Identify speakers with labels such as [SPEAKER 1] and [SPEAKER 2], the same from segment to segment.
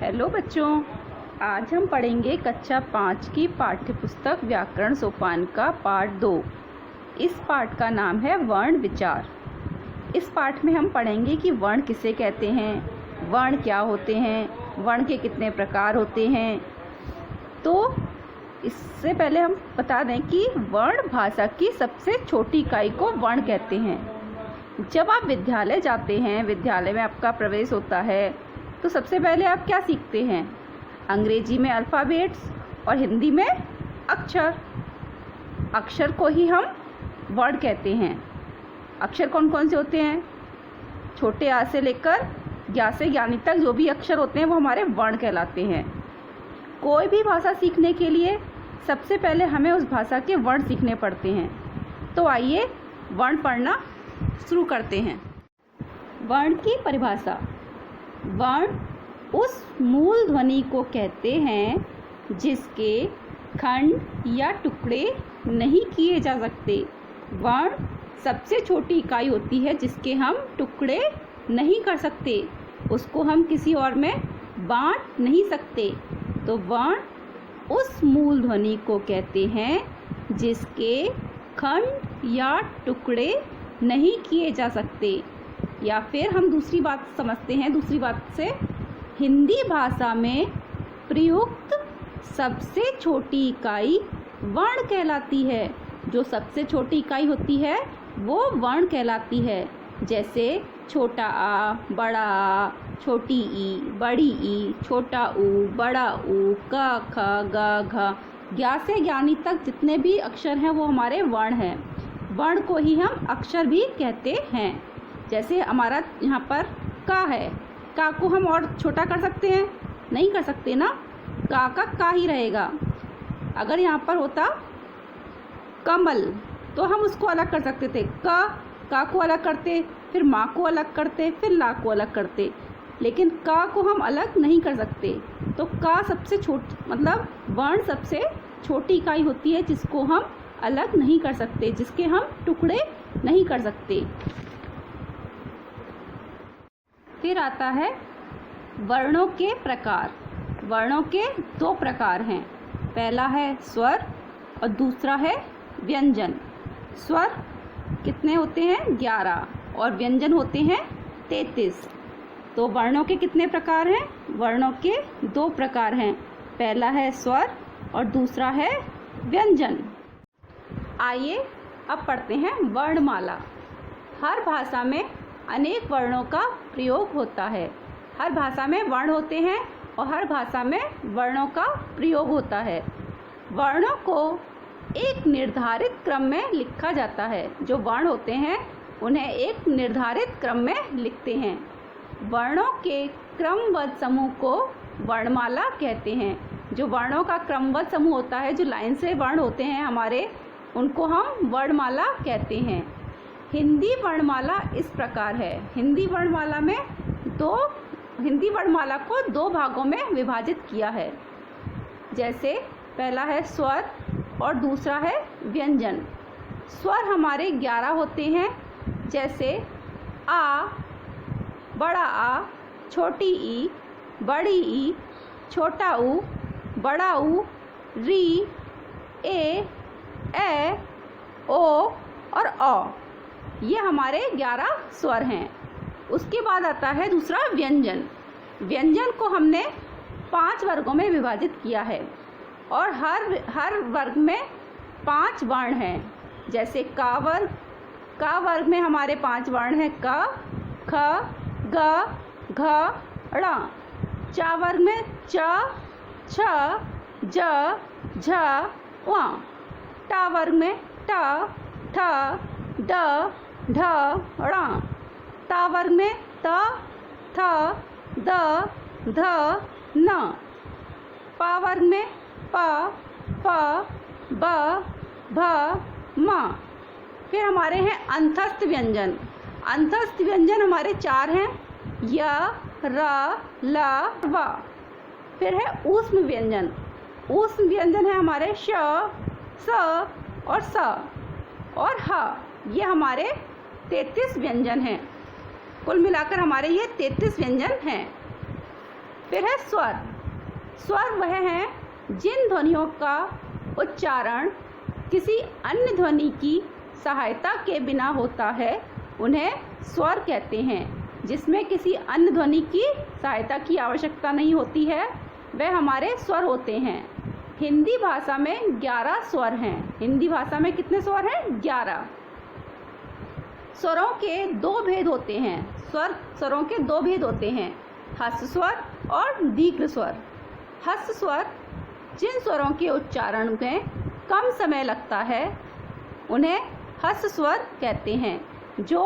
[SPEAKER 1] Hello बच्चों, आज हम पढ़ेंगे कक्षा 5 की पाठ्य पुस्तक व्याकरण सोपान का पाठ 2। इस पाठ का नाम है वर्ण विचार। इस पाठ में हम पढ़ेंगे कि वर्ण किसे कहते हैं, वर्ण क्या होते हैं, वर्ण के कितने प्रकार होते हैं। तो इससे पहले हम बता दें कि वर्ण भाषा की सबसे छोटी इकाई को वर्ण कहते हैं। जब आप विद्यालय जाते हैं, विद्यालय में आपका प्रवेश होता है, तो सबसे पहले आप क्या सीखते हैं? अंग्रेजी में अल्फ़ाबेट्स और हिंदी में अक्षर। अक्षर को ही हम वर्ण कहते हैं। अक्षर कौन कौन से होते हैं? छोटे आ से लेकर ज्ञा से ज्ञानी तक जो भी अक्षर होते हैं वो हमारे वर्ण कहलाते हैं। कोई भी भाषा सीखने के लिए सबसे पहले हमें उस भाषा के वर्ण सीखने पड़ते हैं। तो आइए वर्ण पढ़ना शुरू करते हैं। वर्ण की परिभाषा। वर्ण उस मूल ध्वनि को कहते हैं जिसके खंड या टुकड़े नहीं किए जा सकते। वर्ण सबसे छोटी इकाई होती है जिसके हम टुकड़े नहीं कर सकते, उसको हम किसी और में बांट नहीं सकते। तो वर्ण उस मूल ध्वनि को कहते हैं जिसके खंड या टुकड़े नहीं किए जा सकते। या फिर हम दूसरी बात समझते हैं, दूसरी बात से हिंदी भाषा में प्रयुक्त सबसे छोटी इकाई वर्ण कहलाती है। जो सबसे छोटी इकाई होती है वो वर्ण कहलाती है। जैसे छोटा आ, बड़ा आ, छोटी ई, बड़ी ई, छोटा ऊ, बड़ा ऊ, क, ख, ग, घ, ज्ञा से ज्ञानी तक जितने भी अक्षर हैं वो हमारे वर्ण हैं। वर्ण को ही हम अक्षर भी कहते हैं। जैसे हमारा यहाँ पर का है, का को हम और छोटा कर सकते हैं? नहीं कर सकते ना, का ही रहेगा। अगर यहाँ पर होता कमल तो हम उसको अलग कर सकते थे। का को अलग करते, फिर माँ को अलग करते, फिर ला को अलग करते, लेकिन का को हम अलग नहीं कर सकते। तो का सबसे मतलब वर्ण सबसे छोटी इकाई होती है जिसको हम अलग नहीं कर सकते, जिसके हम टुकड़े नहीं कर सकते। फिर आता है वर्णों के प्रकार। वर्णों के दो प्रकार हैं। पहला है स्वर और दूसरा है व्यंजन। स्वर कितने होते हैं? 11 और व्यंजन होते हैं 33। तो वर्णों के कितने प्रकार हैं? वर्णों के दो प्रकार हैं। पहला है स्वर और दूसरा है व्यंजन। आइए अब पढ़ते हैं वर्णमाला। हर भाषा में अनेक वर्णों का प्रयोग होता है। हर भाषा में वर्ण होते हैं और हर भाषा में वर्णों का प्रयोग होता है। वर्णों को एक निर्धारित क्रम में लिखा जाता है। जो वर्ण होते हैं उन्हें एक निर्धारित क्रम में लिखते हैं। वर्णों के क्रमबद्ध समूह को वर्णमाला कहते हैं। जो वर्णों का क्रमबद्ध समूह होता है, जो लाइन से वर्ण होते हैं हमारे, उनको हम वर्णमाला कहते हैं। हिंदी वर्णमाला इस प्रकार है। हिंदी वर्णमाला को दो भागों में विभाजित किया है। जैसे पहला है स्वर और दूसरा है व्यंजन। स्वर हमारे 11 होते हैं। जैसे आ, बड़ा आ, छोटी ई, बड़ी ई, छोटा ऊ, बड़ा ऊ, री, ए, ओ और औ। ये हमारे 11 स्वर हैं। उसके बाद आता है दूसरा व्यंजन। व्यंजन को हमने 5 वर्गों में विभाजित किया है और हर वर्ग में 5 वर्ण हैं। जैसे का वर्ग में हमारे 5 वर्ण हैं क, ख, ग, घ, ड़। चा वर्ग में च, छ, ज, झ, व। टा वर्ग में ट, ठ, ड, ढ, ण। ता वर्ग में त, थ, द, ध, न। पा वर्ग में प, फ, ब, भ, म। फिर हमारे हैं अंतस्थ व्यंजन। अंतस्थ व्यंजन हमारे 4 हैं, य, र, ल, व। फिर है ऊष्म व्यंजन। ऊष्म व्यंजन है हमारे श, स और स और ह। ये हमारे 33 व्यंजन हैं। कुल मिलाकर हमारे ये 33 व्यंजन हैं। फिर है स्वर। स्वर वह हैं जिन ध्वनियों का उच्चारण किसी अन्य ध्वनि की सहायता के बिना होता है, उन्हें स्वर कहते हैं। जिसमें किसी अन्य ध्वनि की सहायता की आवश्यकता नहीं होती है, वह हमारे स्वर होते हैं। हिंदी भाषा में 11 स्वर हैं। हिंदी भाषा में कितने स्वर हैं? 11। स्वरों के दो भेद होते हैं। स्वरों के दो भेद होते हैं, ह्रस्व स्वर और दीर्घ स्वर। ह्रस्व स्वर जिन स्वरों के उच्चारण में कम समय लगता है, उन्हें ह्रस्व स्वर कहते हैं। जो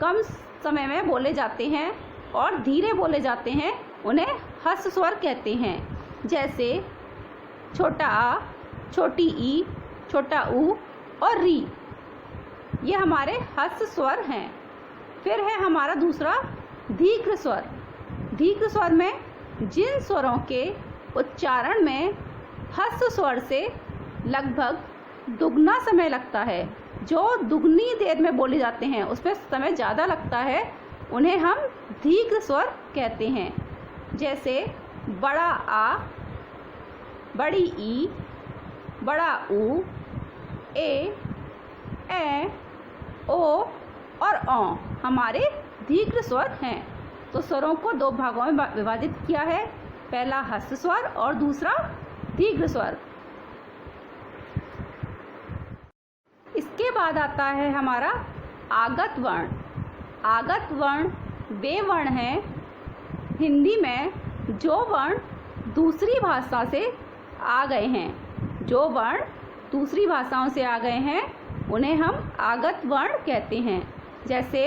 [SPEAKER 1] कम समय में बोले जाते हैं और धीरे बोले जाते हैं, उन्हें ह्रस्व स्वर कहते हैं। जैसे छोटा आ, छोटी ई, छोटा ऊ और री, ये हमारे ह्रस्व स्वर हैं। फिर है हमारा दूसरा दीर्घ स्वर। दीर्घ स्वर में जिन स्वरों के उच्चारण में ह्रस्व स्वर से लगभग दुगना समय लगता है, जो दुगनी देर में बोले जाते हैं, उसमें समय ज़्यादा लगता है, उन्हें हम दीर्घ स्वर कहते हैं। जैसे बड़ा आ, बड़ी ई, बड़ा ऊ, ए ओ और औ हमारे दीर्घ स्वर हैं। तो स्वरों को दो भागों में विभाजित किया है, पहला ह्रस्व स्वर और दूसरा दीर्घ स्वर। इसके बाद आता है हमारा आगत वर्ण। आगत वर्ण वे वर्ण हैं हिंदी में जो वर्ण दूसरी भाषा से आ गए हैं। जो वर्ण दूसरी भाषाओं से आ गए हैं, उन्हें हम आगत वर्ण कहते हैं। जैसे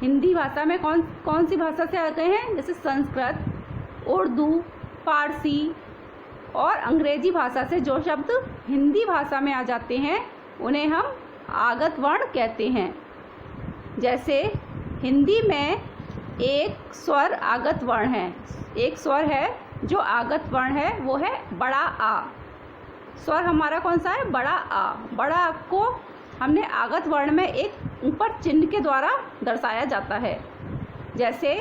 [SPEAKER 1] हिंदी भाषा में कौन सी भाषा से आ गए हैं? जैसे संस्कृत, उर्दू, फारसी और अंग्रेजी भाषा से जो शब्द हिंदी भाषा में आ जाते हैं, उन्हें हम आगत वर्ण कहते हैं। जैसे हिंदी में एक स्वर आगत वर्ण है। एक स्वर है जो आगत वर्ण है, वो है बड़ा आ। स्वर हमारा कौन सा है? बड़ा आ। बड़ा आ को हमने आगत वर्ण में एक ऊपर चिन्ह के द्वारा दर्शाया जाता है। जैसे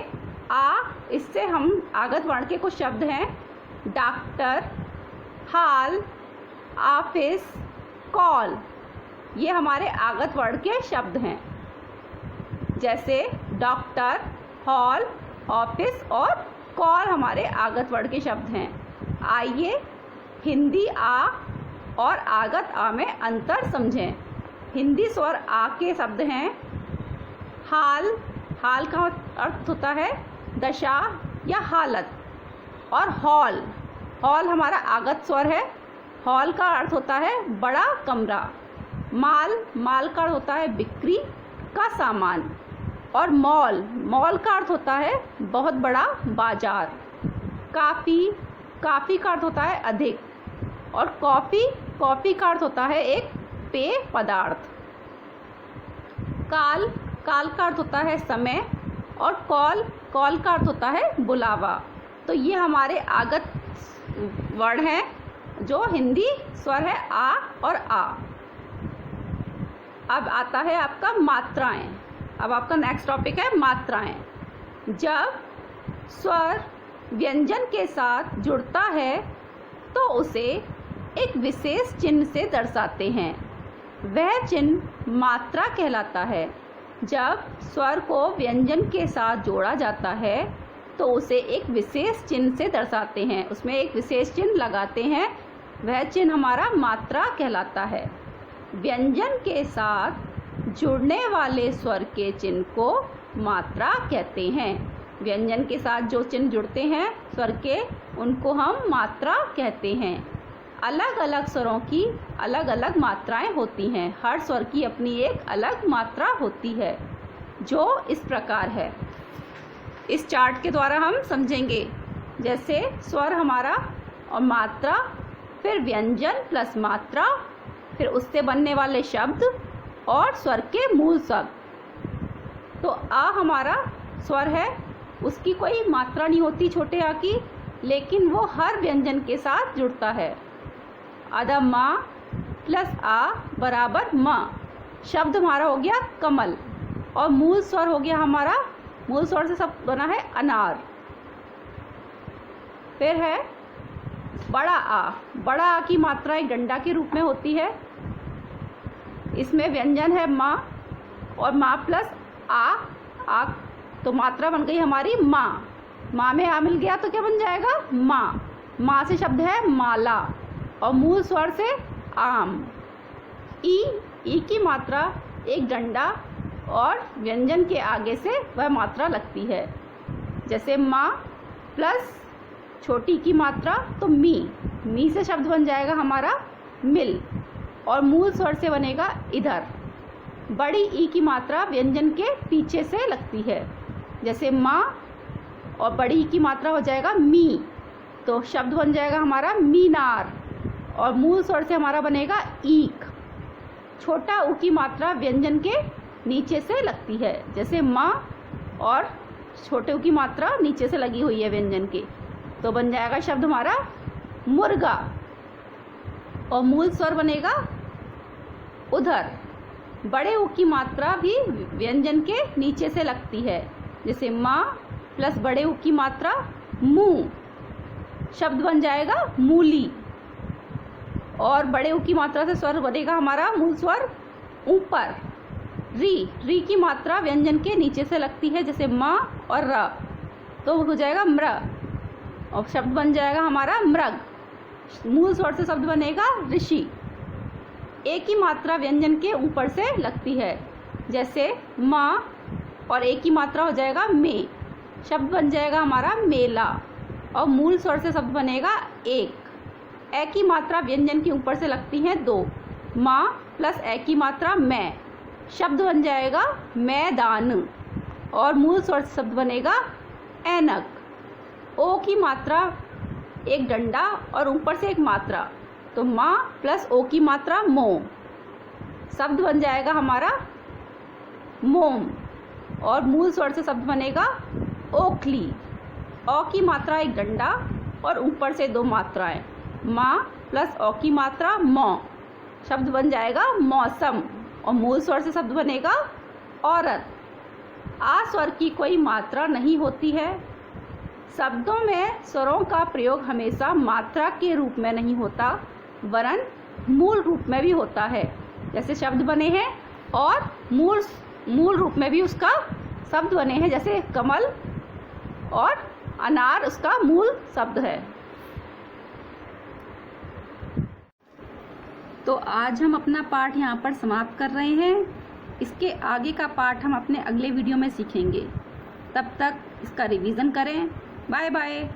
[SPEAKER 1] आ, इससे हम आगत वर्ण के कुछ शब्द हैं डॉक्टर, हाल, ऑफिस, कॉल, ये हमारे आगत वर्ण के शब्द हैं। जैसे डॉक्टर, हॉल, ऑफिस और कॉल हमारे आगत वर्ण के शब्द हैं। आइए हिंदी आ और आगत आ में अंतर समझें। हिंदी स्वर आ के शब्द हैं हाल। हाल का अर्थ होता है दशा या हालत। और हॉल, हॉल हमारा आगत स्वर है। हॉल का अर्थ होता है बड़ा कमरा। माल, माल का अर्थ होता है बिक्री का सामान। और मॉल, मॉल का अर्थ होता है बहुत बड़ा बाजार। काफ़ी, काफ़ी का अर्थ होता है अधिक। और कॉफ़ी, कॉफ़ी का अर्थ होता है एक पेय पदार्थ। काल, काल का अर्थ होता है समय। और कॉल, कॉल का अर्थ होता है बुलावा। तो ये हमारे आगत वर्ण हैं जो हिंदी स्वर है आ और आ। अब आता है आपका मात्राएं। अब आपका नेक्स्ट टॉपिक है मात्राएं। जब स्वर व्यंजन के साथ जुड़ता है तो उसे एक विशेष चिन्ह से दर्शाते हैं। वह चिन्ह मात्रा कहलाता है। जब स्वर को व्यंजन के साथ जोड़ा जाता है तो उसे एक विशेष चिन्ह से दर्शाते हैं, उसमें एक विशेष चिन्ह लगाते हैं, वह चिन्ह हमारा मात्रा कहलाता है। व्यंजन के साथ जुड़ने वाले स्वर के चिन्ह को मात्रा कहते हैं। व्यंजन के साथ जो चिन्ह जुड़ते हैं स्वर के, उनको हम मात्रा कहते हैं। अलग अलग स्वरों की अलग अलग मात्राएं होती हैं। हर स्वर की अपनी एक अलग मात्रा होती है, जो इस प्रकार है। इस चार्ट के द्वारा हम समझेंगे। जैसे स्वर हमारा और मात्रा, फिर व्यंजन प्लस मात्रा, फिर उससे बनने वाले शब्द और स्वर के मूल शब्द। तो आ हमारा स्वर है, उसकी कोई मात्रा नहीं होती छोटे आ की, लेकिन वो हर व्यंजन के साथ जुड़ता है। अदब माँ प्लस आ बराबर माँ। शब्द हमारा हो गया कमल। और मूल स्वर हो गया हमारा, मूल स्वर से सब बना है अनार। फिर है बड़ा आ। बड़ा आ की मात्रा एक डंडा के रूप में होती है। इसमें व्यंजन है माँ और माँ प्लस आ तो मात्रा बन गई हमारी माँ। माँ में आ मिल गया तो क्या बन जाएगा? माँ। माँ से शब्द है माला और मूल स्वर से आम। ई की मात्रा एक डंडा और व्यंजन के आगे से वह मात्रा लगती है। जैसे माँ प्लस छोटी की मात्रा तो मी से शब्द बन जाएगा हमारा मिल और मूल स्वर से बनेगा इधर। बड़ी ई की मात्रा व्यंजन के पीछे से लगती है। जैसे माँ और बड़ी ई की मात्रा हो जाएगा मी तो शब्द बन जाएगा हमारा मीनार और मूल स्वर से हमारा बनेगा ईक। छोटा ऊ की मात्रा व्यंजन के नीचे से लगती है। जैसे माँ और छोटे ऊ की मात्रा नीचे से लगी हुई है व्यंजन के तो बन जाएगा शब्द हमारा मुर्गा और मूल स्वर बनेगा उधर। बड़े ऊ की मात्रा भी व्यंजन के नीचे से लगती है। जैसे माँ प्लस बड़े ऊ की मात्रा मुंह, शब्द बन जाएगा मूली और बड़े ऊ की मात्रा से स्वर बनेगा हमारा मूल स्वर ऊपर। री की मात्रा व्यंजन के नीचे से लगती है। जैसे माँ और र तो हो जाएगा म्र और शब्द बन जाएगा हमारा मृग। मूल स्वर से शब्द बनेगा ऋषि। ए की मात्रा व्यंजन के ऊपर से लगती है। जैसे माँ और ए की मात्रा हो जाएगा में, शब्द बन जाएगा हमारा मेला और मूल स्वर से शब्द बनेगा एक। ए की मात्रा व्यंजन के ऊपर से लगती है दो। माँ प्लस ए की मात्रा मैं, शब्द बन जाएगा मैदान और मूल स्वर से शब्द बनेगा ऐनक। ओ की मात्रा एक डंडा और ऊपर से एक मात्रा तो माँ प्लस ओ की मात्रा मोम, शब्द बन जाएगा हमारा मोम और मूल स्वर से शब्द बनेगा ओखली। औ की मात्रा एक डंडा और ऊपर से दो मात्राएं, माँ प्लस औ की मात्रा मौ, शब्द बन जाएगा मौसम और मूल स्वर से शब्द बनेगा औरत। आ स्वर की कोई मात्रा नहीं होती है। शब्दों में स्वरों का प्रयोग हमेशा मात्रा के रूप में नहीं होता वरन मूल रूप में भी होता है। जैसे शब्द बने हैं और मूल रूप में भी उसका शब्द बने हैं। जैसे कमल और अनार उसका मूल शब्द है। तो आज हम अपना पाठ यहाँ पर समाप्त कर रहे हैं। इसके आगे का पाठ हम अपने अगले वीडियो में सीखेंगे। तब तक इसका रिवीजन करें। Bye bye.